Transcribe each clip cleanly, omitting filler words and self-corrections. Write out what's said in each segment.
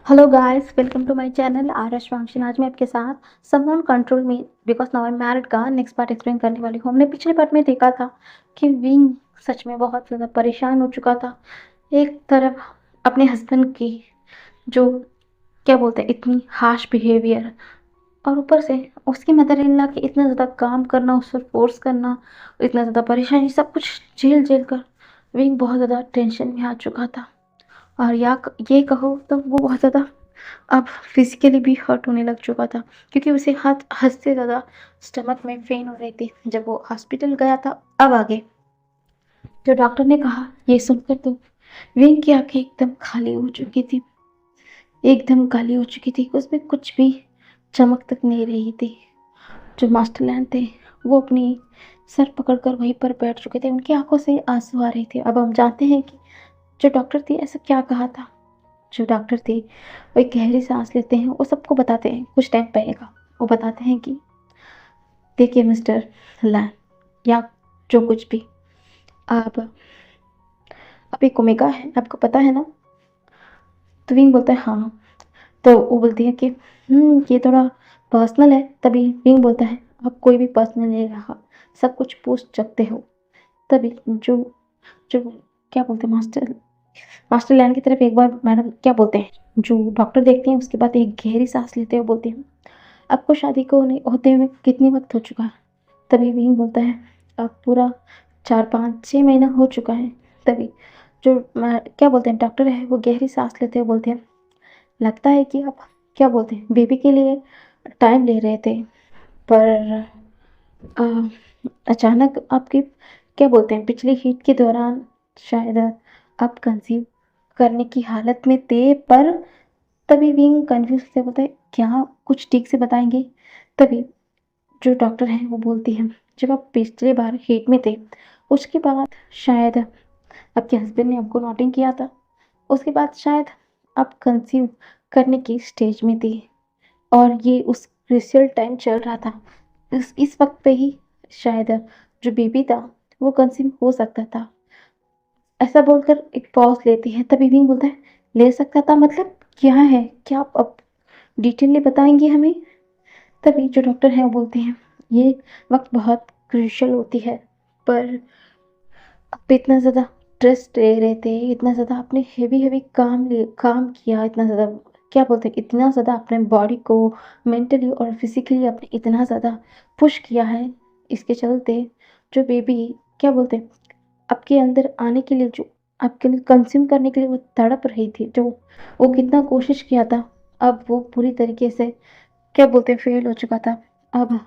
Hello guys, welcome to my channel RS function. आज मैं आपके साथ someone control me because now I am married का next part explain करने वाली हूँ। हमने पिछले पार्ट में देखा था कि विंग सच में बहुत ज़्यादा परेशान हो चुका था। एक तरफ अपने हस्बैंड की जो क्या बोलते हैं इतनी हार्श बिहेवियर, और ऊपर से उसकी मदर इन लॉ के इतना ज़्यादा काम करना, उस पर फोर्स करना, इतना ज़्यादा परेशानी, सब कुछ झेल झेल कर विंग बहुत ज़्यादा टेंशन में आ चुका था। और या ये कहो तो वो बहुत ज़्यादा अब फिजिकली भी हर्ट होने लग चुका था, क्योंकि उसे हद से ज़्यादा स्टमक में पेन हो रही थी। जब वो हॉस्पिटल गया था, अब आगे जो डॉक्टर ने कहा, ये सुनकर तो विंग की आंखें एकदम खाली हो चुकी थी, एकदम काली हो चुकी थी। उसमें कुछ भी चमक तक नहीं रही थी। जो मास्टर लैंड थे वो अपनी सर पकड़कर वहीं पर बैठ चुके थे, उनकी आंखों से आंसू आ रहे थे। अब हम जानते हैं कि जो डॉक्टर थी ऐसा क्या कहा था। जो डॉक्टर थे वो एक गहरी सांस लेते हैं, वो सबको बताते हैं कुछ टाइम पहले का। वो बताते हैं कि देखिए मिस्टर लैन, या जो कुछ भी, आप एक ओमेगा है, आपको पता है ना। तो विंग बोलता है हाँ। तो वो बोलती है कि ये थोड़ा पर्सनल है। तभी विंग बोलता है आप कोई भी पर्सनल नहीं रहा, सब कुछ पूछ सकते हो। तभी जो जो क्या बोलते हैं, मास्टर लैन की तरफ एक बार मैडम क्या बोलते हैं, जो डॉक्टर देखते हैं, उसके बाद एक गहरी सांस लेते हुए बोलते हैं आपको शादी को होते हुए कितनी वक्त हो चुका है। तभी विंग बोलता है अब पूरा 4 5 6 महीना हो चुका है। तभी जो क्या बोलते हैं डॉक्टर है, वो गहरी सांस लेते हुए बोलते हैं लगता है कि आप क्या बोलते हैं बेबी के लिए टाइम ले रहे थे, पर अ, अचानक आपके क्या बोलते हैं पिछली हीट के दौरान शायद आप कंसीव करने की हालत में थे। पर तभी विंग कंफ्यूज से बोलता है क्या कुछ ठीक से बताएंगे। तभी जो डॉक्टर हैं वो बोलती है जब आप पिछले बार हीट में थे, उसके बाद शायद आपके हस्बैंड ने आपको नोटिंग किया था, उसके बाद शायद आप कंसीव करने की स्टेज में थी, और ये उस क्रिशियल टाइम चल रहा था। इस वक्त पे ही शायद जो बेबी था वो कंसीव हो सकता था। ऐसा बोलकर एक पॉज लेती है। तभी विंग बोलता है ले सकता था मतलब क्या है, क्या आप अब डिटेल बताएंगे हमें। तभी जो डॉक्टर हैं वो बोलते हैं ये वक्त बहुत क्रूशियल होती है, पर आप इतना ज़्यादा स्ट्रेस ले रहे थे, इतना ज़्यादा आपने हेवी काम किया, इतना ज़्यादा क्या बोलते हैं इतना ज़्यादा अपने बॉडी को मेंटली और फिजिकली आपने इतना ज़्यादा पुश किया है। इसके चलते जो बेबी क्या बोलते हैं आपके अंदर आने के लिए, जो आपके लिए कंज्यूम करने के लिए वो तड़प रही थी, जो वो कितना कोशिश किया था, अब वो पूरी तरीके से क्या बोलते हैं फेल हो चुका था। अब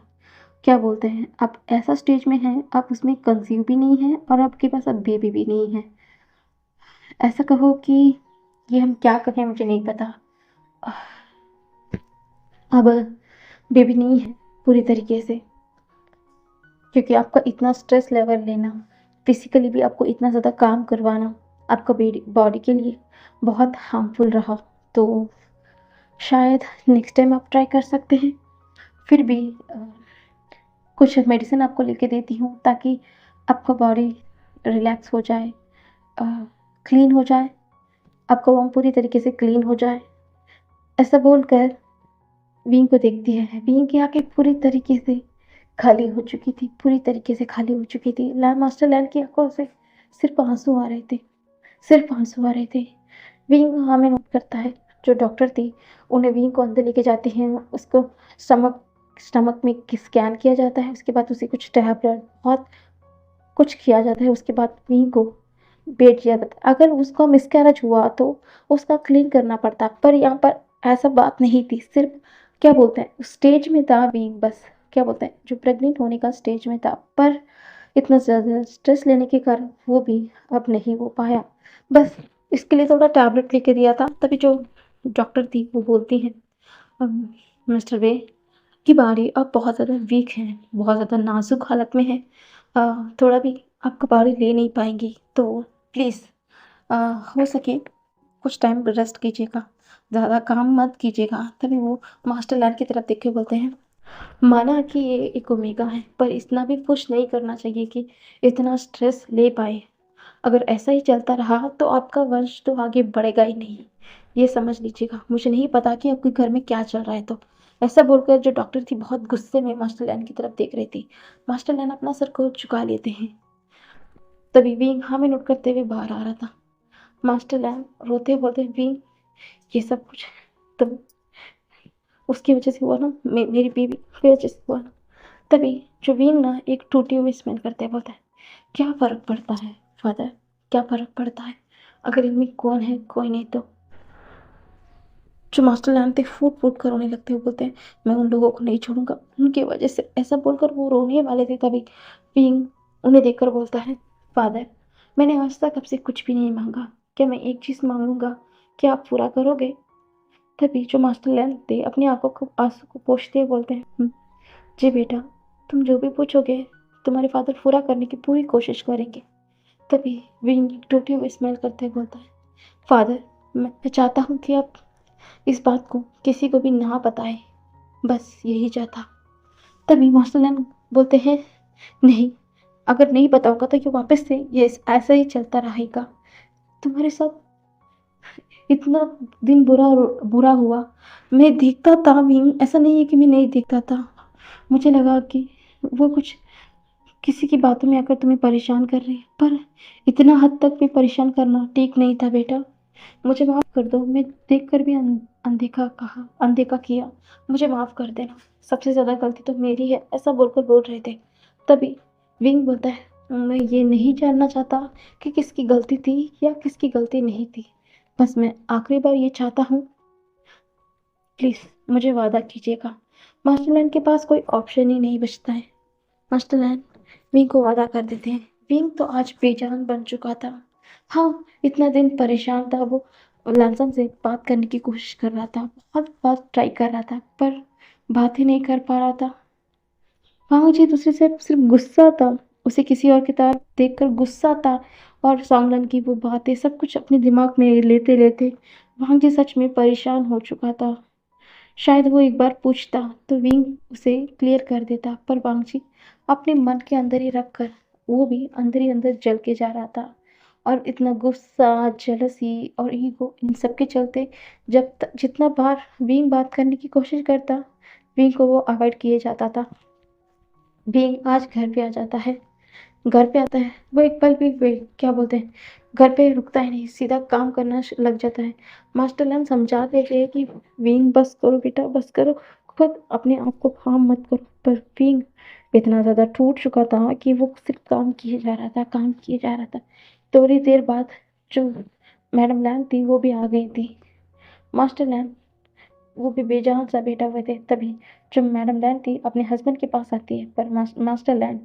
क्या बोलते हैं आप ऐसा स्टेज में हैं, आप उसमें कंसीव भी नहीं है और आपके पास अब बेबी भी नहीं है। ऐसा कहो कि ये हम क्या कहें, मुझे नहीं पता। अब बेबी नहीं है पूरी तरीके से, क्योंकि आपका इतना स्ट्रेस लेवल लेना, फिजिकली भी आपको इतना ज़्यादा काम करवाना आपका बॉडी के लिए बहुत हार्मफुल रहा। तो शायद नेक्स्ट टाइम आप ट्राई कर सकते हैं। फिर भी कुछ मेडिसिन आपको लिख देती हूँ ताकि आपका बॉडी रिलैक्स हो जाए, क्लीन हो जाए, आपका वॉर्म पूरी तरीके से क्लीन हो जाए। ऐसा बोलकर विंग को देखती है। विंग की आंखें पूरी तरीके से खाली हो चुकी थी, पूरी तरीके से खाली हो चुकी थी। लैंड मास्टर लैंड की आंखों से सिर्फ आंसू आ रहे थे, सिर्फ आंसू आ रहे थे। विंग हमें नोट करता है। जो डॉक्टर थी उन्हें विंग को अंदर लेके जाती हैं, उसको स्टमक स्टमक में स्कैन किया जाता है, उसके बाद उसे कुछ टैबलेट बहुत कुछ किया जाता है, उसके बाद विंग को बेड दिया जाता है। अगर उसका मिसकैरेज हुआ तो उसका क्लीन करना पड़ता, पर यहाँ पर ऐसा बात नहीं थी। सिर्फ क्या बोलते हैं स्टेज में था विंग, बस क्या बोलते हैं जो प्रेग्नेंट होने का स्टेज में था, पर इतना ज़्यादा स्ट्रेस लेने के कारण वो भी अब नहीं हो पाया। बस इसके लिए थोड़ा टैबलेट लेके दिया था। तभी जो डॉक्टर थी वो बोलती है मिस्टर वे की बॉडी अब बहुत ज़्यादा वीक है, बहुत ज़्यादा नाजुक हालत में है, थोड़ा भी आपका बॉडी ले नहीं पाएंगी, तो प्लीज़ हो सके कुछ टाइम रेस्ट कीजिएगा, ज़्यादा काम मत कीजिएगा। तभी वो मास्टर लैंड की तरफ देख के बोलते हैं माना कि ये एक ओमेगा है, पर इतना भी पुश नहीं करना चाहिए कि इतना स्ट्रेस ले पाए। अगर ऐसा ही चलता रहा तो आपका वंश तो आगे बढ़ेगा ही नहीं। ये समझ लीजिएगा, मुझे नहीं पता कि आपके घर में क्या चल रहा है। तो ऐसा बोलकर जो डॉक्टर थी बहुत गुस्से में मास्टर लैन की तरफ देख रही थी। मास्टर लैन अपना सर को झुका लेते हैं। तभी विंग हाँ में नोट करते हुए बाहर आ रहा था। मास्टर लैन रोते बोलते, विंग ये सब कुछ तो उसकी वजह से हुआ ना, मेरी बीवी की वजह से हुआ ना। तभी जो विंग ना एक टूटी हुई स्मेल करते हैं, बोलता है, क्या फर्क पड़ता है फादर, क्या फर्क पड़ता है अगर इनमें कौन है कोई नहीं तो। जो मास्टर लैन थे फूट फूट कर रोने लगते हैं, बोलते हैं मैं उन लोगों को नहीं छोड़ूंगा उनकी वजह से। ऐसा बोलकर वो रोने वाले थे, तभी विंग उन्हें देखकर बोलता है, फादर मैंने आज तक आपसे कुछ भी नहीं मांगा, क्या मैं एक चीज़ मांगूंगा, क्या आप पूरा करोगे? तभी जो मास्टर लैन थे अपनी आंखों को आंसू को पोंछते हुए बोलते हैं, जी बेटा, तुम जो भी पूछोगे तुम्हारे फादर पूरा करने की पूरी कोशिश करेंगे। तभी विंग टूटी हुई स्मेल करते हुए बोलता है, फादर मैं चाहता हूँ कि आप इस बात को किसी को भी ना बताएं, बस यही चाहता। तभी मास्टर लैन बोलते हैं, नहीं, अगर नहीं बताऊंगा तो ये वापस से ये ऐसा ही चलता रहेगा। तुम्हारे साथ इतना दिन बुरा बुरा हुआ, मैं देखता था विंग, ऐसा नहीं है कि मैं नहीं देखता था। मुझे लगा कि वो कुछ किसी की बातों में आकर तुम्हें परेशान कर रही है, पर इतना हद तक भी परेशान करना ठीक नहीं था बेटा। मुझे माफ़ कर दो, मैं देखकर भी अनदेखा किया, मुझे माफ़ कर देना, सबसे ज़्यादा गलती तो मेरी है, ऐसा बोलकर बोल रहे थे। तभी विंग बोलता है, मैं ये नहीं जानना चाहता कि किसकी गलती थी या किसकी गलती नहीं थी, बस मैं आखिरी बार ये चाहता हूँ, प्लीज़ मुझे वादा कीजिएगा। मास्टरलैंड के पास कोई ऑप्शन ही नहीं बचता है। मास्टरलैंड विंग को वादा कर देते हैं। विंग तो आज बेजान बन चुका था। हाँ, इतना दिन परेशान था वो, लैंसन से बात करने की कोशिश कर रहा था, बहुत बात ट्राई कर रहा था, पर बात ही नहीं कर पा रहा था। वहाँ जी दूसरे से सिर्फ गुस्सा था, उसे किसी और की तरफ देखकर गुस्सा था, और सॉन्गलन की वो बातें सब कुछ अपने दिमाग में लेते लेते वहाँ जी सच में परेशान हो चुका था। शायद वो एक बार पूछता तो विंग उसे क्लियर कर देता, पर वांगची अपने मन के अंदर ही रख कर वो भी अंदर ही अंदर जल के जा रहा था। और इतना गुस्सा, जेलसी और ईगो, इन सब के चलते जितना बार विंग बात करने की कोशिश करता, विंग को वो अवॉइड किए जाता था। विंग आज घर पे आ जाता है। घर पे आता है, वो एक पल भी वे क्या बोलते हैं, घर पे रुकता ही नहीं, सीधा काम करना लग जाता है। मास्टर लैन समझा देते हैं कि विंग बस करो बेटा, बस करो, खुद अपने आप को काम मत करो, पर विंग इतना ज़्यादा टूट चुका था कि वो सिर्फ काम किए जा रहा था, काम किए जा रहा था। थोड़ी देर बाद जो मैडम लैन थी वो भी आ गई थी। मास्टर लैन वो भी बेजान सा बैठा हुए थे। तभी जो मैडम लैन थी अपने हस्बैंड के पास आती है, पर मास्टर लैन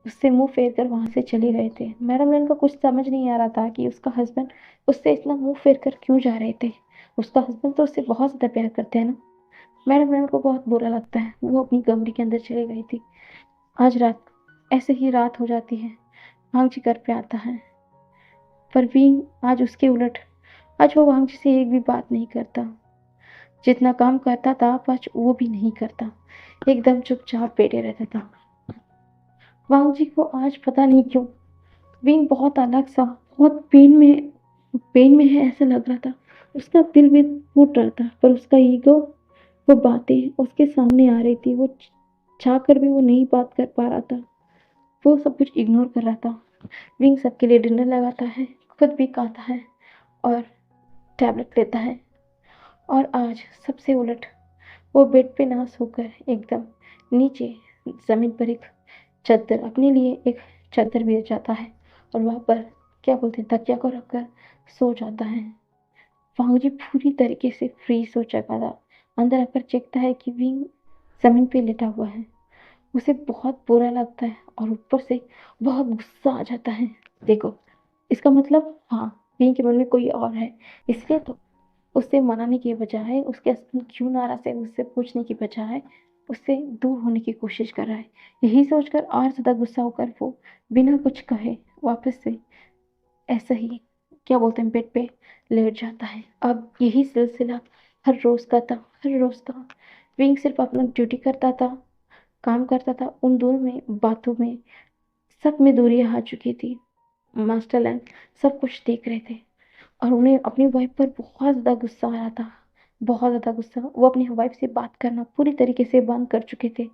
उससे मुंह फेर कर वहां से चले गए थे। मैडम लैन को कुछ समझ नहीं आ रहा था कि उसका हस्बैंड उससे इतना मुंह फेर कर क्यों जा रहे थे। उसका हस्बैंड तो उससे बहुत ज़्यादा प्यार करते हैं ना। मैडम लैन को बहुत बुरा लगता है, वो अपनी कमरे के अंदर चली गई थी। आज रात ऐसे ही रात हो जाती है, वांगजी घर पे आता है, पर विंग आज उसके उलट, आज वो वांगजी से एक भी बात नहीं करता। जितना काम करता था आज वो भी नहीं करता, एकदम चुपचाप बैठे रहता था। वांगजी को आज पता नहीं क्यों विंग बहुत अलग सा, बहुत पेन में है ऐसा लग रहा था। उसका दिल भी फूट रहा था, पर उसका ईगो, वो बातें उसके सामने आ रही थी, वो चाह कर भी वो नहीं बात कर पा रहा था, वो सब कुछ इग्नोर कर रहा था। विंग सबके लिए डिनर लगाता है, खुद भी खाता है और टैबलेट लेता है। और आज सबसे उलट वो बेड पे ना सोकर एकदम नीचे ज़मीन पर एक चादर, अपने लिए एक चादर बिछ जाता है, और वहाँ पर क्या बोलते हैं तकिया को रखकर सो जाता है। वांगजी पूरी तरीके से फ्रीज हो चुका था। अंदर आकर देखता है कि विंग जमीन पे लेटा हुआ है। उसे बहुत बुरा लगता है और ऊपर से बहुत गुस्सा आ जाता है। देखो, इसका मतलब हाँ, विंग के मन में कोई और है, इसलिए तो उससे मनाने की बजाय, उसके हस्बैंड क्यों नाराज़ है उससे पूछने की बजाय उससे दूर होने की कोशिश कर रहा है। यही सोचकर और ज़्यादा गुस्सा होकर वो बिना कुछ कहे वापस से ऐसा ही क्या बोलते हैं बेड पे लेट जाता है। अब यही सिलसिला हर रोज़ का था, हर रोज़ का। विंग सिर्फ अपना ड्यूटी करता था, काम करता था, उन दोनों में बातों में सब में दूरियां आ चुकी थी। मास्टर लैंड सब कुछ देख रहे थे, और उन्हें अपनी वाइफ पर बहुत ज़्यादा गुस्सा आ रहा था, बहुत ज़्यादा गुस्सा। वो अपनी वाइफ से बात करना पूरी तरीके से बंद कर चुके थे।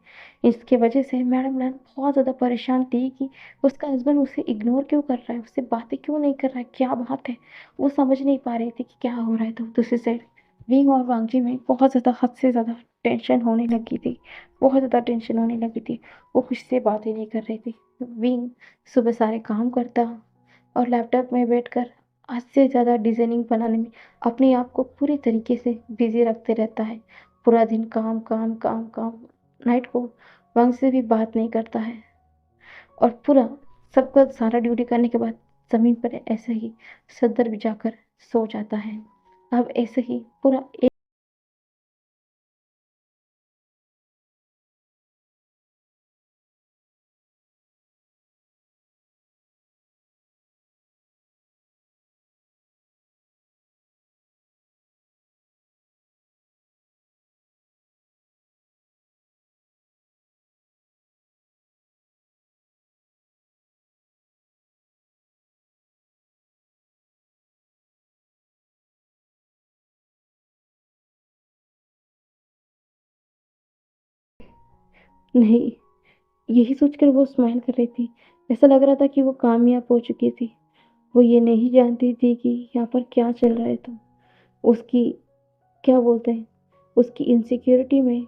इसकी वजह से मैडम लैन बहुत ज़्यादा परेशान थी कि उसका हस्बैंड उसे इग्नोर क्यों कर रहा है, उससे बातें क्यों नहीं कर रहा है, क्या बात है? वो समझ नहीं पा रही थी कि क्या हो रहा है। तो दूसरी साइड विंग और वांगजी में बहुत ज़्यादा, हद से ज़्यादा टेंशन होने लगी थी, बहुत ज़्यादा टेंशन होने लगी थी। वो किसी से बातें नहीं कर रही थी। विंग सुबह सारे काम करता और लैपटॉप में बैठकर हद से ज़्यादा डिज़ाइनिंग बनाने में अपने आप को पूरी तरीके से बिज़ी रखते रहता है। पूरा दिन काम, काम, काम, काम। नाइट को वंश से भी बात नहीं करता है और पूरा सबका सारा ड्यूटी करने के बाद ज़मीन पर ऐसे ही सदर बिछाकर सो जाता है। अब ऐसे ही पूरा एक नहीं, यही सोचकर वो स्माइल कर रही थी। ऐसा लग रहा था कि वो कामयाब हो चुकी थी। वो ये नहीं जानती थी कि यहाँ पर क्या चल रहा है। तो उसकी, क्या बोलते हैं, उसकी इनसिक्योरिटी में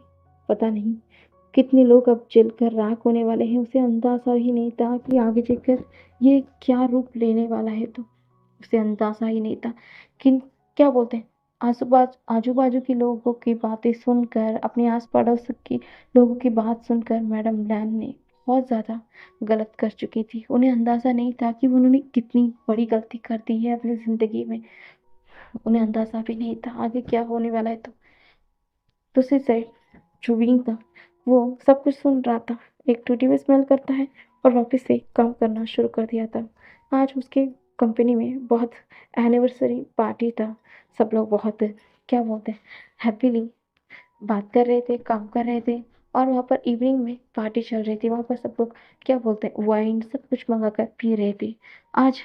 पता नहीं कितने लोग अब जलकर राख होने वाले हैं। उसे अंदाज़ा ही नहीं था कि आगे चलकर ये क्या रूप लेने वाला है। तो उसे अंदाज़ा ही नहीं था कि, क्या बोलते हैं, आजू-बाजू के लोगों की बातें सुनकर, अपने आस-पड़ोस की लोगों की बात सुनकर मैडम लैन ने बहुत ज़्यादा गलत कर चुकी थी। उन्हें अंदाज़ा नहीं था कि उन्होंने कितनी बड़ी गलती कर दी है अपनी ज़िंदगी में। उन्हें अंदाज़ा भी नहीं था आगे क्या होने वाला है। तो दूसरी साइड जो विंग था, वो सब कुछ सुन रहा था। एक टूटी में स्मेल करता है और वापस से काम करना शुरू कर दिया था। आज उसके कंपनी में बहुत एनिवर्सरी पार्टी था। सब लोग बहुत, क्या बोलते हैं, हैप्पीली बात कर रहे थे, काम कर रहे थे और वहाँ पर इवनिंग में पार्टी चल रही थी। वहाँ पर सब लोग, क्या बोलते हैं, वाइन सब कुछ मंगा कर पी रहे थे। आज,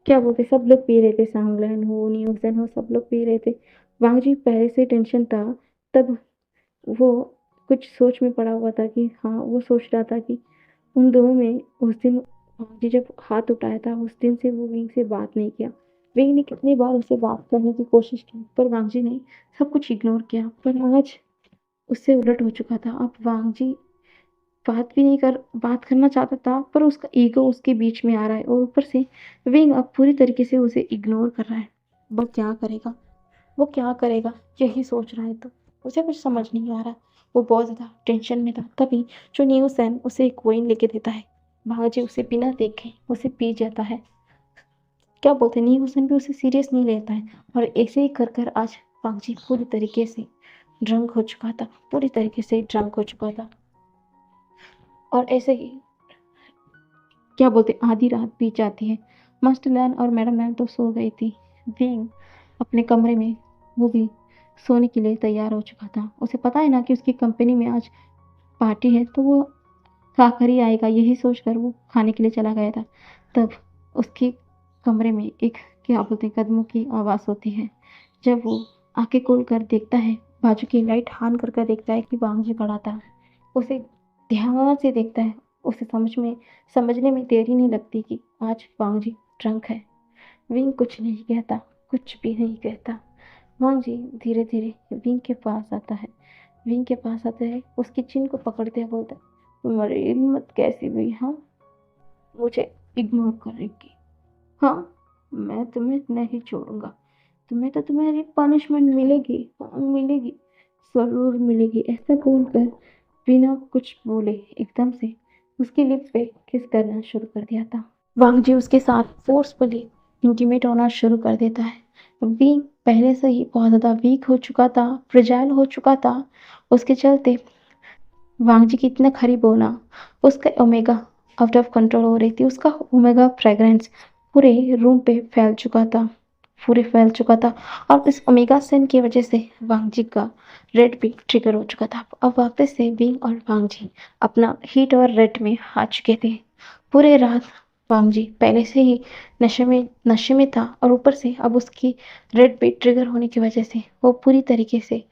क्या बोलते हैं, सब लोग पी रहे थे, सांगलन हो, न्यूज़न हो, सब लोग पी रहे थे। वांगजी पहले से टेंशन था। तब वो कुछ सोच में पड़ा हुआ था कि हाँ, वो सोच रहा था कि उन दोनों में उस दिन जी जब हाथ उठाया था, उस दिन से वो विंग से बात नहीं किया। विंग ने कितनी बार उससे बात करने की कोशिश की पर वांगजी ने सब कुछ इग्नोर किया। पर आज उससे उलट हो चुका था। अब वांगजी बात करना चाहता था पर उसका ईगो उसके बीच में आ रहा है और ऊपर से विंग अब पूरी तरीके से उसे इग्नोर कर रहा है। वो क्या करेगा, वो क्या करेगा, यही सोच रहा है। तो उसे कुछ समझ नहीं आ रहा। वो बहुत ज़्यादा टेंशन में था। तभी जो न्यू सैन उसे एक वाइन लेके देता है। भाजी उसे बिना देखे उसे पी जाता है। क्या बोलते हैं, न्यू सैन भी उसे सीरियस नहीं लेता है। और ऐसे ही कर कर आज पागजी पूरी तरीके से ड्रंक हो चुका था, पूरी तरीके से ड्रंक हो चुका था। और ऐसे ही, क्या बोलते हैं, आधी रात बीत जाती है। मास्टर लैन और मैडम लैन तो सो गई थी। विंग अपने कमरे में, वो भी सोने के लिए तैयार हो चुका था। उसे पता है ना कि उसकी कंपनी में आज पार्टी है तो वो खाकर ही आएगा, यही सोचकर वो खाने के लिए चला गया था। तब उसके कमरे में एक, क्या बोलते हैं, कदमों की आवाज़ होती है। जब वो आंखें खोल कर देखता है, बाजू की लाइट ऑन कर देखता है कि वांगजी खड़ा था। उसे ध्यान से देखता है। उसे समझने में देरी नहीं लगती कि आज वांगजी ड्रंक है। विंग कुछ नहीं कहता, कुछ भी नहीं कहता। वांगजी धीरे धीरे विंग के पास आता है। विंग के पास आता है, उसकी चिन को पकड़ते हुए बोलता है, तुम्हारी हिम्मत कैसी हुई, हाँ, मुझे इग्नोर करने की? हाँ, मैं तुम्हें नहीं छोड़ूंगा। तुम्हें तो तुम्हारी पनिशमेंट मिलेगी, हाँ मिलेगी, जरूर मिलेगी। ऐसा बोलकर बिना कुछ बोले एकदम से उसके लिप पे किस करना शुरू कर दिया था। वांगजी उसके साथ फोर्सफुली इंटीमेट होना शुरू कर देता है। विंग पहले से ही बहुत ज़्यादा वीक हो चुका था, फ्रेजाइल हो चुका था। उसके चलते वांगजी की इतना करीब होना, उसका ओमेगा आउट ऑफ कंट्रोल हो रही थी। उसका ओमेगा फ्रेग्रेंस पूरे रूम पे फैल चुका था, पूरे फैल चुका था। और इस ओमेगा सेन की वजह से वांगजी का रेड भी ट्रिगर हो चुका था। अब वापस से विंग और वांगजी अपना हीट और रेड में आ चुके थे। पूरे रात वांग जी पहले से ही नशे में था और ऊपर से अब उसकी रेड पे ट्रिगर होने की वजह से वो पूरी तरीके से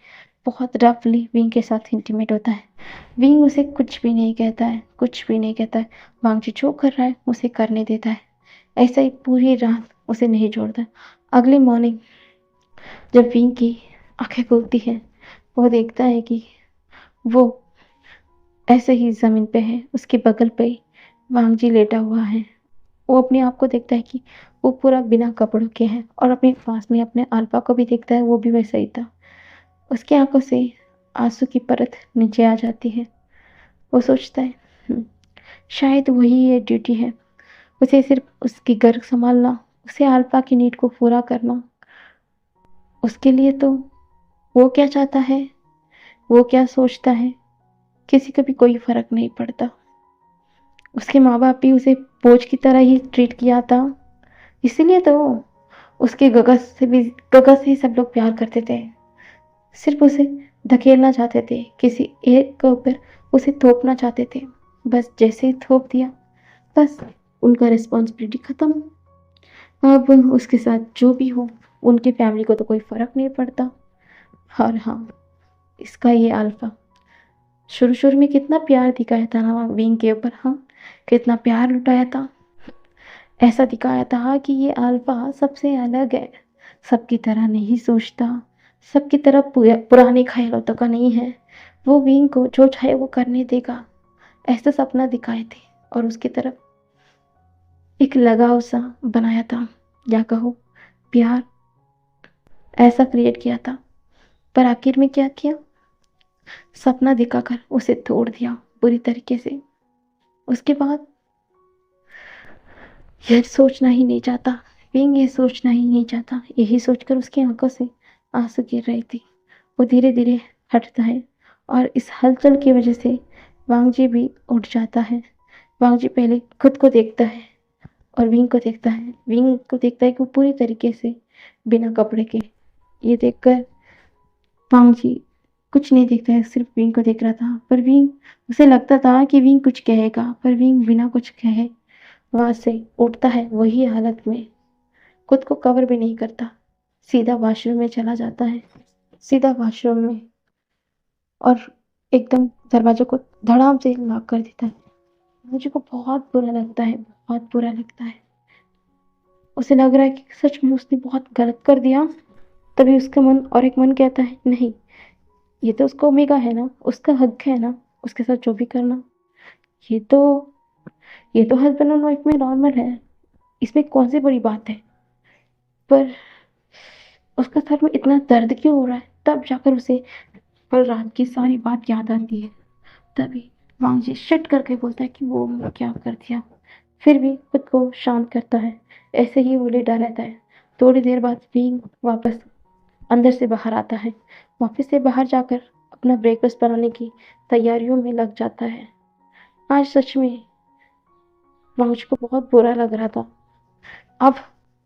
बहुत रफली विंग के साथ इंटीमेट होता है। विंग उसे कुछ भी नहीं कहता है, कुछ भी नहीं कहता है। वांग जी जो कर रहा है उसे करने देता है। ऐसा ही पूरी रात उसे नहीं छोड़ता। अगली मॉर्निंग जब विंग की आंखें खुलती हैं, वो देखता है कि वो ऐसे ही ज़मीन पे है, उसके बगल पे ही वांग जी लेटा हुआ है। वो अपने आप को देखता है कि वो पूरा बिना कपड़ों के है और अपने पास में अपने अल्फा को भी देखता है, वो भी वैसा ही था। उसकी आंखों से आंसू की परत नीचे आ जाती है। वो सोचता है, "हम्म, शायद वही ये ड्यूटी है, उसे सिर्फ उसकी घर संभालना, उसे अल्फा की नीड को पूरा करना। उसके लिए तो वो क्या चाहता है, वो क्या सोचता है, किसी को भी कोई फर्क नहीं पड़ता। उसके माँ बाप भी उसे बोझ की तरह ही ट्रीट किया था, इसीलिए तो उसके गगस से ही सब लोग प्यार करते थे। सिर्फ उसे धकेलना चाहते थे, किसी एक के ऊपर उसे थोपना चाहते थे। बस जैसे ही थोप दिया, बस उनका रिस्पॉन्सिबिलिटी खत्म। अब उसके साथ जो भी हो, उनकी फैमिली को तो कोई फर्क नहीं पड़ता। और हाँ, इसका ये अल्फा शुरू शुरू में कितना प्यार दिखाया था ना विंग के ऊपर, हाँ, कितना प्यार लुटाया था। ऐसा दिखाया था कि ये अल्फा सबसे अलग है, सबकी तरह नहीं सोचता, सबकी तरह पुराने ख्यालों का नहीं है। वो विंग को जो चाहे वो करने देगा, ऐसा सपना दिखाए थे। और उसकी तरफ एक लगाव सा बनाया था, या कहो प्यार ऐसा क्रिएट किया था। पर आखिर में क्या किया, सपना दिखाकर उसे तोड़ दिया बुरी तरीके से। उसके बाद यह सोचना ही नहीं चाहता, विंग ये सोचना ही नहीं चाहता। यही सोचकर उसकी आंखों से आंसू गिर रहे थे। वो धीरे धीरे हटता है और इस हलचल की वजह से वांग जी भी उठ जाता है। वांग जी पहले खुद को देखता है और विंग को देखता है। विंग को देखता है कि वो पूरी तरीके से बिना कपड़े के। ये देखकर वांग जी कुछ नहीं देखता है, सिर्फ विंग को देख रहा था। पर विंग, उसे लगता था कि विंग कुछ कहेगा, पर विंग बिना कुछ कहे वहां से उठता है। वही हालत में खुद को कवर भी नहीं करता, सीधा वॉशरूम में चला जाता है, सीधा वॉशरूम में, और एकदम दरवाजे को धड़ाम से लॉक कर देता है। मुझे को बहुत बुरा लगता है, बहुत बुरा लगता है। उसे लग रहा है कि सच में उसने बहुत गलत कर दिया। तभी उसका मन और एक मन कहता है, नहीं, ये तो उसका ओमेगा है ना, उसका हक है ना उसके साथ जो भी करना। ये तो ये तो हस्बैंड और वाइफ में नॉर्मल है, इसमें कौन सी बड़ी बात है। पर उसका सर में इतना दर्द क्यों हो रहा है। तब जाकर उसे कल रात की सारी बात याद आती है। तभी वांग जी शट करके बोलता है कि वो मैं क्या कर दिया। फिर भी खुद को शांत करता है, ऐसे ही वो लेटा रहता है। थोड़ी देर बाद विंग वापस अंदर से बाहर आता है। वापस से बाहर जाकर अपना ब्रेकफास्ट बनाने की तैयारियों में लग जाता है। आज सच में वांग जी को बहुत बुरा लग रहा था। अब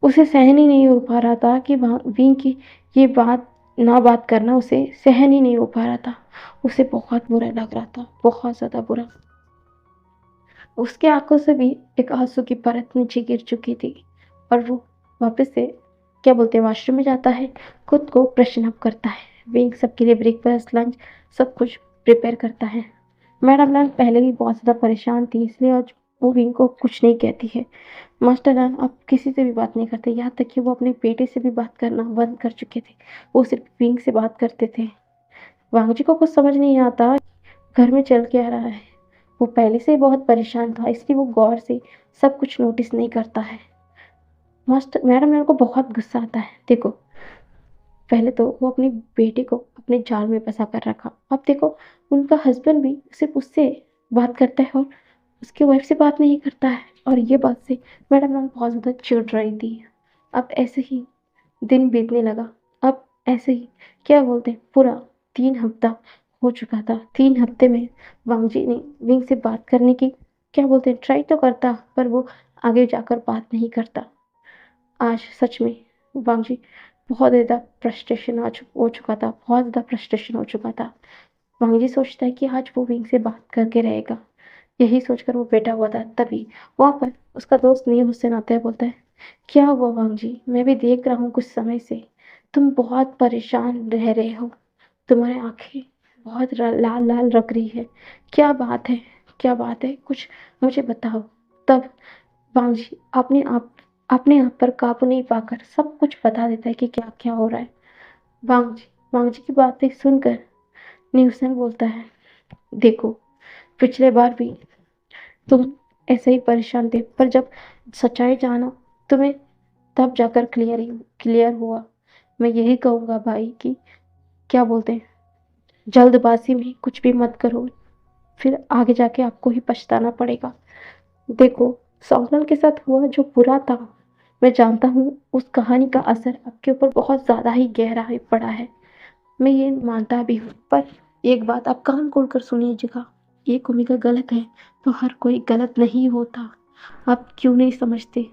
उसे सहन ही नहीं हो पा रहा था कि विंग की ये बात करना उसे सहन ही नहीं हो पा रहा था। उसे बहुत बुरा लग रहा था, बहुत ज़्यादा बुरा। उसके आंखों से भी एक आंसू की परत नीचे गिर चुकी थी और वो वापस से क्या बोलते हैं वॉशरूम में जाता है, खुद को फ्रेशन अप करता है। विंग सबके लिए ब्रेकफास्ट लंच सब कुछ प्रिपेयर करता है। मैडम लैंग पहले भी बहुत ज़्यादा परेशान थी, इसलिए आज वो विंग को कुछ नहीं कहती है। मास्टर लैंग अब किसी से भी बात नहीं करते, यहाँ तक कि वो अपने बेटे से भी बात करना बंद कर चुके थे। वो सिर्फ विंग से बात करते थे। वांग जी को कुछ समझ नहीं आता घर में चल क्या रहा है। वो पहले से ही बहुत परेशान था, इसलिए वो गौर से सब कुछ नोटिस नहीं करता है। मास्टर मैडम लैंग को बहुत गुस्सा आता है। देखो, पहले तो वो अपने बेटे को अपने जाल में फंसा कर रखा, अब देखो उनका हस्बैंड भी सिर्फ उससे बात करता है और उसकी वाइफ से बात नहीं करता है। और ये बात से मैडम नाम बहुत ज़्यादा चिढ़ रही थी। अब ऐसे ही दिन बीतने लगा। अब ऐसे ही क्या बोलते हैं, पूरा 3 हफ्ता हो चुका था। 3 हफ्ते में वांग जी ने विंग से बात करने की क्या बोलते हैं ट्राई तो करता, पर वो आगे जाकर बात नहीं करता। आज सच में वांग जी बहुत ज़्यादा फ्रस्ट्रेशन हो चुका था, बहुत ज़्यादा फ्रस्ट्रेशन हो चुका था। वांग जी सोचता है कि आज वो विंग से बात करके रहेगा। यही सोचकर वो बैठा हुआ था। तभी वहाँ पर उसका दोस्त नील हुसैन आता है, बोलता है, क्या हुआ वांग जी, मैं भी देख रहा हूँ कुछ समय से तुम बहुत परेशान रह रहे हो, तुम्हारी आंखें बहुत लाल लाल रख रही है, क्या बात है, क्या बात है, कुछ मुझे बताओ। तब वांग जी अपने आप पर काबू नहीं पाकर सब कुछ बता देता है कि क्या क्या हो रहा है। वांग जी की बातें सुनकर न्यूसन बोलता है, देखो, पिछले बार भी तुम ऐसे ही परेशान थे, पर जब सच्चाई जाना तुम्हें, तब जाकर क्लियर हुआ। मैं यही कहूँगा भाई कि क्या बोलते हैं, जल्दबाजी में कुछ भी मत करो, फिर आगे जाके आपको ही पछताना पड़ेगा। देखो, सौंदर्य के साथ हुआ जो बुरा था, मैं जानता हूँ उस कहानी का असर आपके ऊपर बहुत ज़्यादा ही गहरा ही पड़ा है, मैं ये मानता भी हूँ, पर एक बात आप कान खोलकर सुनिएगा, ये भूमिका गलत है तो हर कोई गलत नहीं होता। आप क्यों नहीं समझते?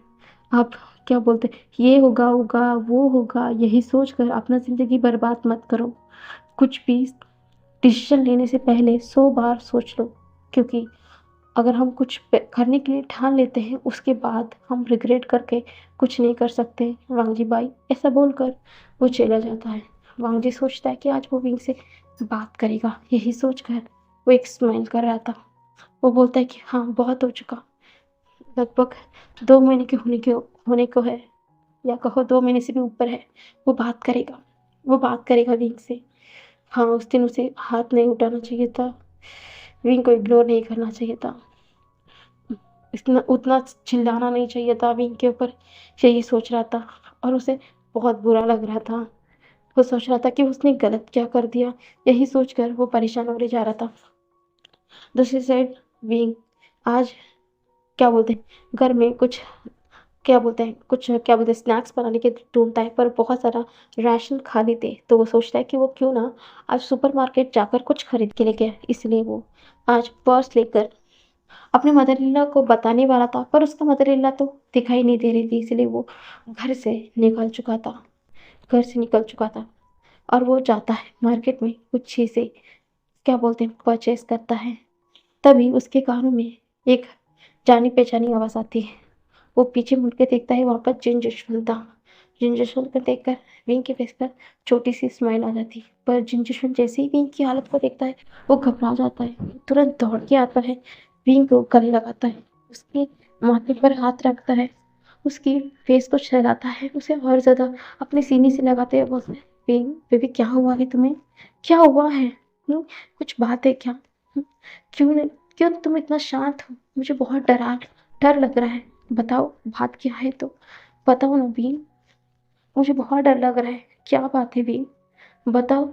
आप क्या बोलते, ये होगा वो होगा, यही सोचकर अपना ज़िंदगी बर्बाद मत करो। कुछ भी डिसीजन लेने से पहले 100 बार सोच लो, क्योंकि अगर हम कुछ करने के लिए ठान लेते हैं, उसके बाद हम रिग्रेट करके कुछ नहीं कर सकते। वांगजी भाई ऐसा बोलकर वो चला जाता है। वांगजी सोचता है कि आज वो विंग से बात करेगा, यही सोचकर वो एक स्माइल कर रहा था। वो बोलता है कि हाँ, बहुत हो चुका, लगभग 2 महीने के होने को है, या कहो 2 महीने से भी ऊपर है। वो बात करेगा विंग से। हाँ, उस दिन उसे हाथ नहीं उठाना चाहिए था, विंग को इग्नोर नहीं करना चाहिए था, इतना उतना चिल्लाना नहीं चाहिए था विंग के ऊपर, यही सोच रहा था। और उसे बहुत बुरा लग रहा था, वो सोच रहा था कि उसने गलत क्या कर दिया, यही सोचकर वो परेशान होने जा रहा था। दूसरी साइड विंग आज क्या बोलते हैं, घर में कुछ क्या बोलते हैं स्नैक्स बनाने के ढूंढता है, पर बहुत सारा राशन खाली थे, तो वो सोचता है कि वो क्यों ना आज सुपरमार्केट जाकर कुछ खरीद के लेके आए। इसलिए वो आज पर्स लेकर अपने मदर इन लॉ को बताने वाला था, पर उसका मदर इन लॉ तो दिखाई नहीं दे रही थी, इसलिए वो घर से निकल चुका था घर से निकल चुका था। और वो जाता है मार्केट में कुछ चीज़ें क्या बोलते हैं परचेज करता है। तभी उसके कानों में एक जानी पहचानी आवाज़ आती है। वो पीछे मुड़ के देखता है, वहाँ पर जिन जशवंत था। जिन जशवंत को देखकर विंग के फेस पर छोटी सी स्माइल आ जाती है, पर जिन जशवंत जैसे ही विंग की हालत को देखता है, वो घबरा जाता है, तुरंत दौड़ के आता है, विंग को गले लगाता है, उसके माथे पर हाथ रखता है, उसकी फेस को सहलाता है, उसे और ज़्यादा अपने सीने से लगाते हुए बोलते हैं, विंग बेबी क्या हुआ है तुम्हें, क्या हुआ है? कुछ बात है क्या? क्यों नहीं, क्यों तुम इतना शांत हो? मुझे बहुत डर लग रहा है, बताओ बात क्या है, तो बताओ ना बीन, मुझे बहुत डर लग रहा है, क्या बात है बीन, बताओ।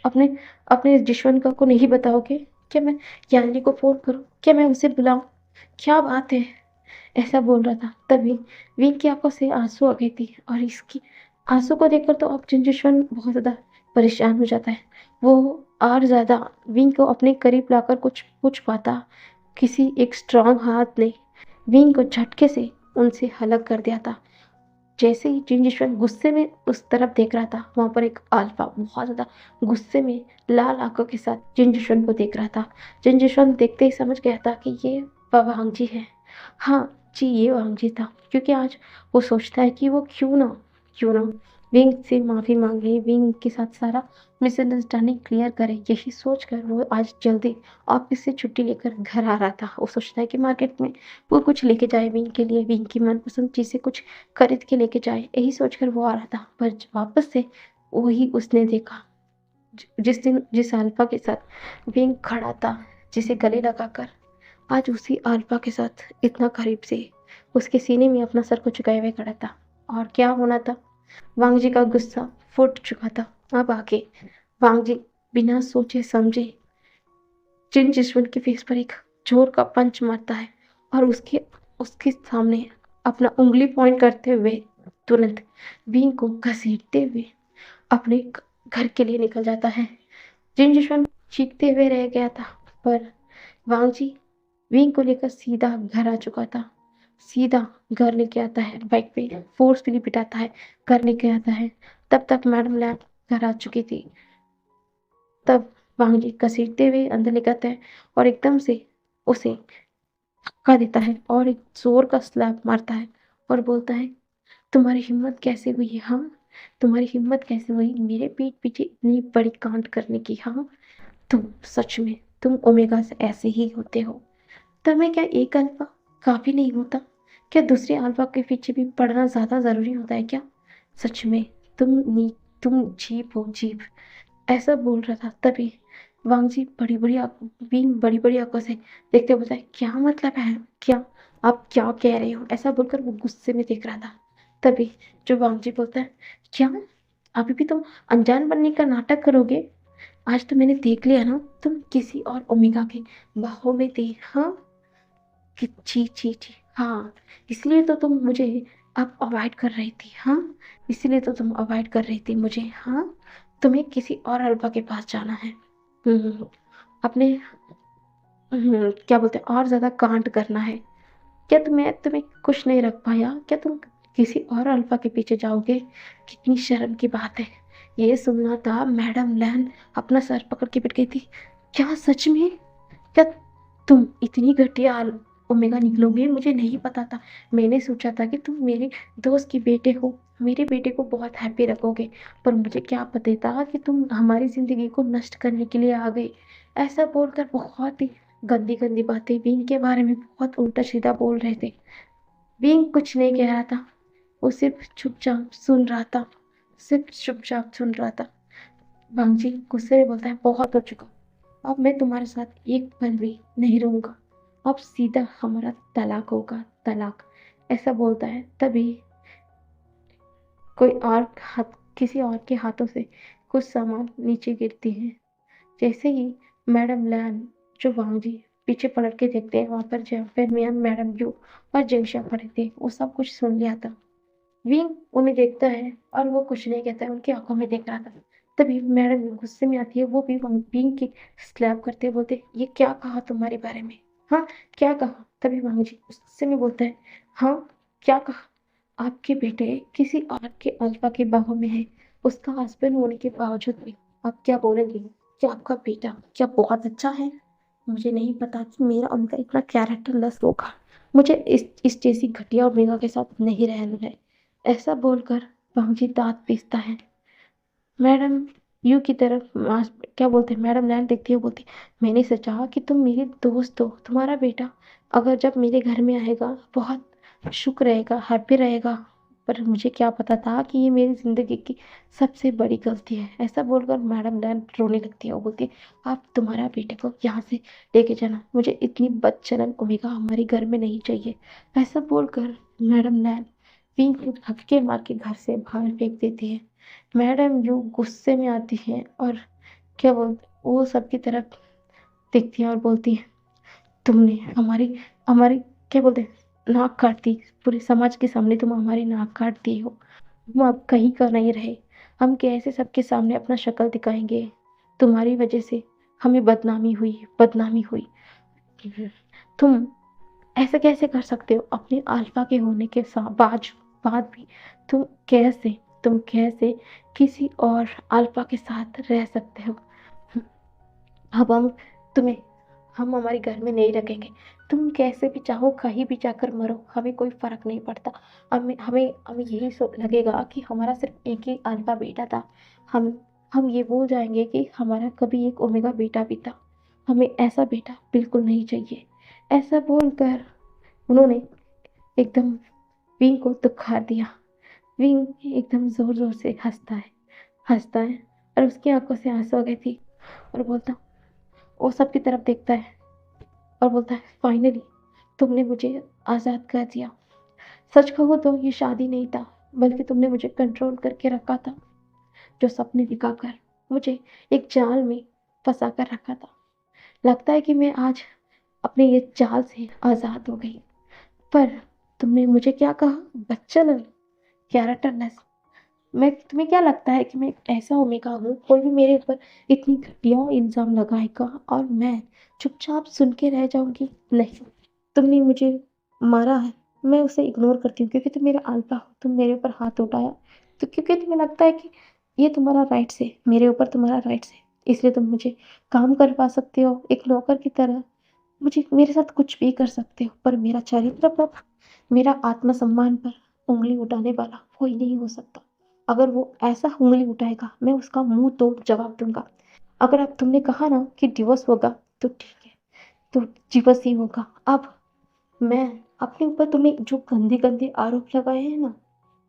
अपने अपने जशवंत का को नहीं बताओगे? क्या मैं यानी को फोन करूं, क्या मैं उसे बुलाऊं, क्या बात है? ऐसा बोल रहा था। तभी विंग की आंखों से आंसू आ गई थी, और इसकी आंसू को देखकर तो अब जिन बहुत ज़्यादा परेशान हो जाता है। वो और ज़्यादा विंग को अपने करीब लाकर कुछ पूछ पाता, किसी एक स्ट्रांग हाथ ने विंग को झटके से उनसे अलग कर दिया था। जैसे ही जिन गुस्से में उस तरफ देख रहा था, वहाँ पर एक अल्फा बहुत ज़्यादा गुस्से में लाल आंखों के साथ जिन को देख रहा था। जिन देखते ही समझ गया था कि ये वांग जी है। हाँ जी, ये वांग जी था, क्योंकि आज वो सोचता है कि वो क्यों ना विंग से माफ़ी मांगे, विंग के साथ सारा मिसअंडरस्टैंडिंग क्लियर करे, यही सोचकर वो आज जल्दी ऑफिस से छुट्टी लेकर घर आ रहा था। वो सोचता है कि मार्केट में वो कुछ लेके जाए विंग के लिए, विंग की मनपसंद चीज़ें कुछ खरीद के लेके जाए, यही सोचकर वो आ रहा था। पर वापस से वही उसने देखा, जिस दिन जिस अल्फा के साथ विंग खड़ा था, जिसे गले लगाकर आज उसी अल्फा के साथ इतना करीब से उसके सीने में अपना सर को झुकाए हुए खड़ा था। और क्या होना था, वांग जी का गुस्सा फूट चुका था। अब आके वांग जी बिना सोचे समझे जिन जिस्म के फेस पर एक जोर का पंच मारता है, और उसके उसके सामने अपना उंगली पॉइंट करते हुए तुरंत विंग को घसीटते हुए अपने घर के लिए निकल जाता है। जिन जिस्म चीखते हुए रह गया था, पर वांग जी विंग को लेकर सीधा घर आ चुका था। सीधा घर लेके आता है, बाइक पे फोर्सफुली बिठाता है, घर लेके आता है। तब तक मैडम लैब घर आ चुकी थी। तब वांग जी घसीटते हुए अंदर ले जाते हैं, और एकदम से उसे धक्का देता है और एक ज़ोर का स्लैप मारता है और बोलता है, तुम्हारी हिम्मत कैसे हुई है, हाँ? तुम्हारी हिम्मत कैसे हुई मेरे पीठ पीछे इतनी बड़ी कांड करने की, हाँ? सच में तुम ओमेगा से ऐसे ही होते हो। तुम्हें क्या एक अल्फा काफ़ी नहीं होता? क्या दूसरे अल्फा के पीछे भी पड़ना ज़्यादा ज़रूरी होता है क्या? सच में तुम नी तुम जीभ हो, जीभ। ऐसा बोल रहा था तभी वांगजी बड़ी-बड़ी आँखों से देखते हुए बोलता है, क्या मतलब है? क्या? आप क्या कह रहे हो? ऐसा बोलकर वो गुस्से में देख रहा था। तभी जो वांगजी बोलता है, क्या? अभी भी तुम अनजान बनने का नाटक करोगे? आज तो मैंने देख लिया ना, तुम किसी और ओमेगा के बाहों में थे, हाँ? कि छी, छी, छी! हाँ, इसलिए तो तुम मुझे अब अवॉइड कर रही थी, हाँ? इसीलिए तो तुम अवॉइड कर रही थी मुझे, हाँ? तुम्हें किसी और अल्फा के पास जाना है। अपने क्या बोलते हैं और ज़्यादा कांड करना है। क्या मैं तुम्हें खुश नहीं रख पाया? क्या तुम किसी और अल्फा के पीछे जाओगे? कितनी शर्म की बात है। ये सुनना था मैडम लैन अपना सर पकड़ के बैठ गई थी। क्या सच में? क्या तुम इतनी घटिया ओमेगा निकलोगे? मुझे नहीं पता था। मैंने सोचा था कि तुम मेरे दोस्त के बेटे हो, मेरे बेटे को बहुत हैप्पी रखोगे, पर मुझे क्या पता था कि तुम हमारी ज़िंदगी को नष्ट करने के लिए आ गए। ऐसा बोलकर बहुत ही गंदी-गंदी बातें विंग के बारे में बहुत उल्टा-सीधा बोल रहे थे। विंग कुछ नहीं कह रहा था, वो सिर्फ चुपचाप सुन रहा था, सिर्फ चुपचाप सुन रहा था। वांगजी गुस्से में बोलता है, बहुत हो चुका। अब मैं तुम्हारे साथ एक पल भी नहीं रहूँगा। अब सीधा हमारा तलाक होगा, तलाक। ऐसा बोलता है तभी कोई और हाथ किसी और के हाथों से कुछ सामान नीचे गिरती है। जैसे ही मैडम लैन जो वांगजी पीछे पलट के देखते हैं, वहाँ पर जहाँ पे मियाँ मैडम यू और जिंगशा खड़े थे, वो सब कुछ सुन लिया था। विंग उन्हें देखता है और वो कुछ नहीं कहता है, उनकी आंखों में देख रहा था। तभी मैडम गुस्से में आती है, वो भी विंग की स्लैप करते हुए बोलते, ये क्या कहा तुम्हारे बारे में? हाँ, क्या कहा? तभी वांगजी गुस्से में बोलता है, हाँ, क्या कहा? आपके बेटे किसी और के अल्फा के बाहों में है, उसका हस्बैंड होने के बावजूद भी आप क्या बोलेंगे कि आपका बेटा क्या बहुत अच्छा है? मुझे नहीं पता कि मेरा उनका इतना कैरेक्टर लेस होगा। मुझे इस जैसी घटिया ओमेगा के साथ नहीं रहना है। ऐसा बोलकर बाबूजी दाँत पीसता है। मैडम यू की तरफ क्या बोलते हैं मैडम लैन देखती है, बोलती मैंने सोचा कि तुम मेरी दोस्त हो, तुम्हारा बेटा अगर जब मेरे घर में आएगा बहुत शुक रहेगा, हैप्पी रहेगा, पर मुझे क्या पता था कि ये मेरी ज़िंदगी की सबसे बड़ी गलती है। ऐसा बोलकर मैडम लैन रोने लगती है और बोलती है आप तुम्हारा बेटे को यहाँ से लेके जाना, मुझे इतनी बदचलन ओमेगा हमारे घर में नहीं चाहिए। ऐसा बोलकर मैडम लैन पिंक को धक्के मार के घर से बाहर फेंक देती है। मैडम यू गुस्से में आती हैं और क्या बोलते वो सबकी तरफ देखती हैं और बोलती हैं, तुमने हमारी हमारी क्या बोलते हैं नाक काट दी, पूरे समाज के सामने तुम हमारी नाक काट दी हो। हम अब कहीं का नहीं रहे, हम कैसे सबके सामने अपना शक्ल दिखाएंगे? तुम्हारी वजह से हमें बदनामी हुई, बदनामी हुई। तुम ऐसा कैसे कर सकते हो? अपने अल्फा के होने के बाद भी तुम कैसे तुम कैसे किसी और अल्फा के साथ रह सकते हो? अब तुम्हें हम हमारे घर में नहीं रखेंगे। तुम कैसे भी चाहो कहीं भी जाकर मरो, हमें कोई फ़र्क नहीं पड़ता। हमें हमें हमें यही लगेगा कि हमारा सिर्फ़ एक ही अल्फा बेटा था। हम हम ये भूल जाएँगे कि हमारा कभी एक ओमेगा बेटा भी था। हमें ऐसा बेटा बिल्कुल नहीं चाहिए। ऐसा बोलकर उन्होंने एकदम विंग को दुखा दिया। विंग एकदम ज़ोर-ज़ोर से हँसता है और उसकी आँखों से आँसू आ गई थी और बोलता वो सबकी तरफ देखता है और बोलता है फाइनली तुमने मुझे आज़ाद कर दिया। सच कहूँ तो ये शादी नहीं था, बल्कि तुमने मुझे कंट्रोल करके रखा था, जो सपने दिखाकर मुझे एक जाल में फँसा कर रखा था। लगता है कि मैं आज अपने ये जाल से आज़ाद हो गई। पर तुमने मुझे क्या कहा? बच्चन, कैरेक्टरलेस। मैं तुम्हें क्या लगता है कि मैं एक ऐसा ओमेगा हूँ, कोई भी मेरे ऊपर इतनी घटिया इल्ज़ाम लगाएगा और मैं चुपचाप सुन के रह जाऊँगी? नहीं, तुमने मुझे मारा है, मैं उसे इग्नोर करती हूँ क्योंकि तुम मेरा अल्फ़ा हो, तुम मेरे ऊपर हाथ उठाया, तो क्योंकि तुम्हें लगता है कि ये तुम्हारा राइट्स है, मेरे ऊपर तुम्हारा राइट्स है, इसलिए तुम मुझे काम करवा सकते हो एक नौकर की तरह। मुझे मेरे साथ कुछ भी कर सकते हो, पर मेरा चरित्र पर, मेरा आत्मसम्मान पर उंगली उठाने वाला कोई नहीं हो सकता। अगर वो ऐसा उंगली उठाएगा, मैं उसका मुंह तोड़ जवाब दूंगा। अगर अब तुमने कहा ना कि डिवोर्स होगा, तो ठीक है, तो डिवोर्स ही होगा। अब मैं अपने ऊपर तुमने जो गंदे गंदे आरोप लगाए हैं ना,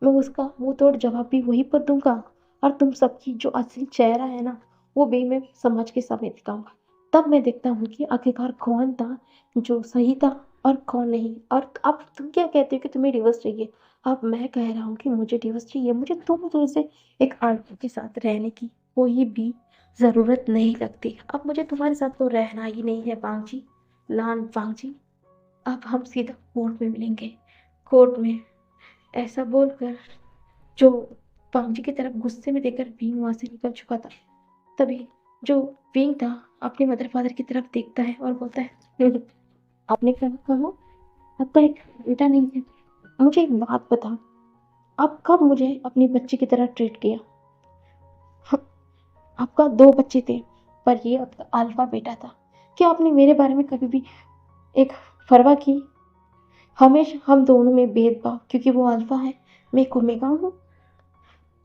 मैं उसका मुंह तोड़ जवाब भी वहीं पर दूंगा। और तुम सबकी जो असली चेहरा है ना, वो भी मैं समाज के सामने दिखाऊंगा। तब मैं देखता हूँ कि आखिरकार कौन था जो सही था और कौन नहीं। और अब तुम क्या कहते हो कि तुम्हें डिवोर्स चाहिए। अब मैं कह रहा हूँ कि मुझे डिवोर्स चाहिए। मुझे तुम से एक आदमी के साथ रहने की कोई भी ज़रूरत नहीं लगती। अब मुझे तुम्हारे साथ तो रहना ही नहीं है बांगजी, लान बांगजी। अब हम सीधा कोर्ट में मिलेंगे। कोर्ट में ऐसा बोलकर जो पांगजी की तरफ गुस्से में देखकर भीम वहां से निकल चुका था, तभी जो भीम था अपने मदर फादर की तरफ देखता है और बोलता है, आपने कहा आपका एक बेटा नहीं है। मुझे एक बात बता, आप कब मुझे अपनी बच्ची की तरह ट्रीट किया। आपका दो बच्चे थे, पर ये आपका अल्फा बेटा था। क्या आपने मेरे बारे में कभी भी एक परवाह की। हमेशा हम दोनों में भेदभाव, क्योंकि वो अल्फा है, मैं ओमेगा हूँ।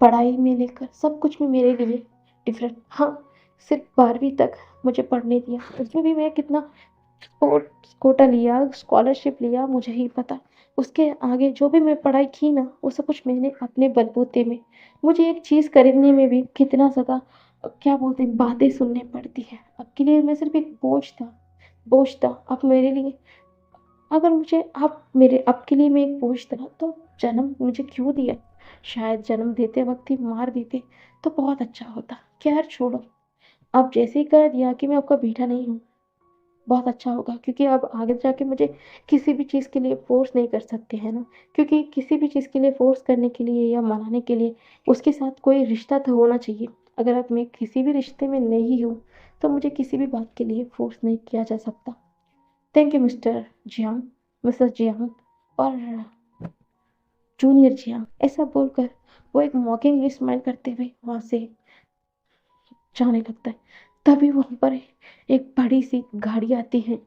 पढ़ाई में लेकर सब कुछ में मेरे लिए डिफरेंट। हाँ, सिर्फ 12वीं तक मुझे पढ़ने दिया, उसमें भी मैं कितना स्पोर्ट्स कोटा लिया, स्कॉलरशिप लिया, मुझे ही पता। उसके आगे जो भी मैं पढ़ाई की ना, वो सब कुछ मैंने अपने बलबूते में। मुझे एक चीज़ खरीदने में भी कितना ज़्यादा क्या बोलते हैं बातें सुननी पड़ती है। आपके लिए मैं सिर्फ एक बोझ था। अब मेरे लिए, अगर मुझे आप मेरे आपके लिए मैं एक बोझ था, तो जन्म मुझे क्यों दिया। शायद जन्म देते वक्त ही मार देते तो बहुत अच्छा होता। खैर छोड़ो, अब जैसे ही कह दिया कि मैं आपका बेटा नहीं हूँ, बहुत अच्छा होगा। क्योंकि अब आगे जाके मुझे किसी भी चीज़ के लिए फोर्स नहीं कर सकते हैं ना। क्योंकि किसी भी चीज़ के लिए फोर्स करने के लिए या मनाने के लिए उसके साथ कोई रिश्ता तो होना चाहिए। अगर अब मैं किसी भी रिश्ते में नहीं हूँ, तो मुझे किसी भी बात के लिए फोर्स नहीं किया जा सकता। Thank you mister Jiang, Mrs Jiang और जूनियर जियांग। ऐसा बोलकर वो एक मॉकिंग स्माइल करते हुए वहां से जाने लगता है। तभी वहां पर एक बड़ी सी गाड़ी आती है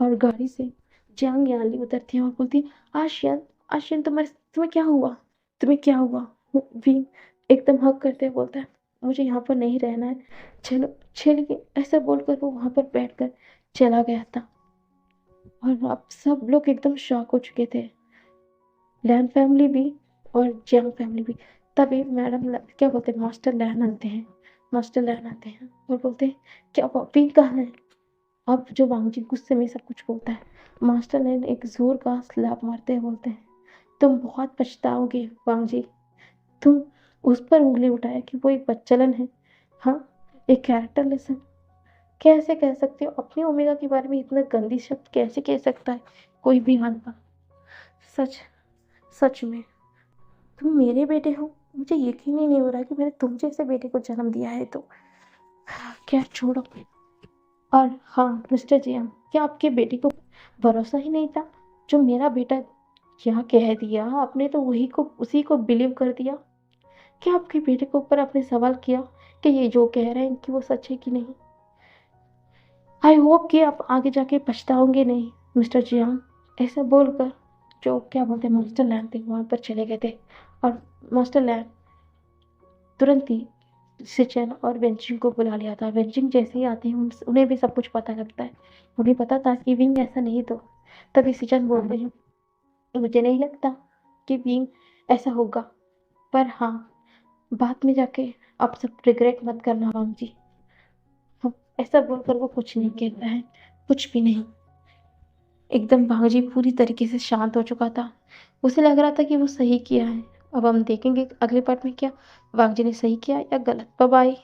और गाड़ी से जियांग याली उतरती है और बोलती है, आशियन, आशियन तुम्हें क्या हुआ, तुम्हें क्या हुआ। विंग एकदम हक करते हुए बोलता है, मुझे यहाँ पर नहीं रहना है, चलो चलिए। ऐसा बोलकर वो वहां पर बैठकर चला गया था। और अब सब लोग एकदम शॉक हो चुके थे, लैन फैमिली भी और जियांग फैमिली भी। तभी क्या बोलते हैं, मास्टर लैन आते हैं और बोलते हैं, क्या पॉपी कहाँ है। अब जो वांगजी गुस्से में सब कुछ बोलता है, मास्टर लैन एक जोर का स्लैप मारते हुए बोलते हैं, तुम बहुत पछताओगे वांगजी। तुम उस पर उंगली उठाया कि वो एक बच्चलन है। हाँ, एक कैरेक्टर लेसन। कैसे कह सकते हो अपने ओमेगा के बारे में इतना गंदी शब्द कैसे कह सकता है कोई भी अनपढ़। सच सच में तुम मेरे बेटे हो। मुझे यकीन ही नहीं हो रहा कि मैंने तुम जैसे बेटे को जन्म दिया है। तो क्या छोड़ो। और हाँ मिस्टर जियांग, क्या आपके बेटे को भरोसा ही नहीं था। जो मेरा बेटा यहाँ कह दिया आपने, तो वही को उसी को बिलीव कर दिया। क्या आपके बेटे के ऊपर आपने सवाल किया कि ये जो कह रहे हैं कि वो सच है कि नहीं। आई होप कि आप आगे जाके पछताओगे नहीं मिस्टर जियांग। ऐसा बोलकर जो क्या बोलते हैं मास्टर लैन थे वहाँ पर चले गए थे। और मास्टर लैन तुरंत ही सिचन और वेंचिंग को बुला लिया था। वेंचिंग जैसे ही आते हैं उन्हें भी सब कुछ पता लगता है। उन्हें पता था कि विंग ऐसा नहीं। तो तभी सिचन बोलते हैं, मुझे नहीं लगता कि विंग ऐसा होगा, पर हाँ, बाद में जाके आप सब रिग्रेट मत करना वांग जी। हाँ, ऐसा बोलकर वो कुछ नहीं कहता है, कुछ भी नहीं। एकदम भांजी पूरी तरीके से शांत हो चुका था। उसे लग रहा था कि वो सही किया है। अब हम देखेंगे अगले पार्ट में क्या वांगजी ने सही किया या गलत। Bye bye.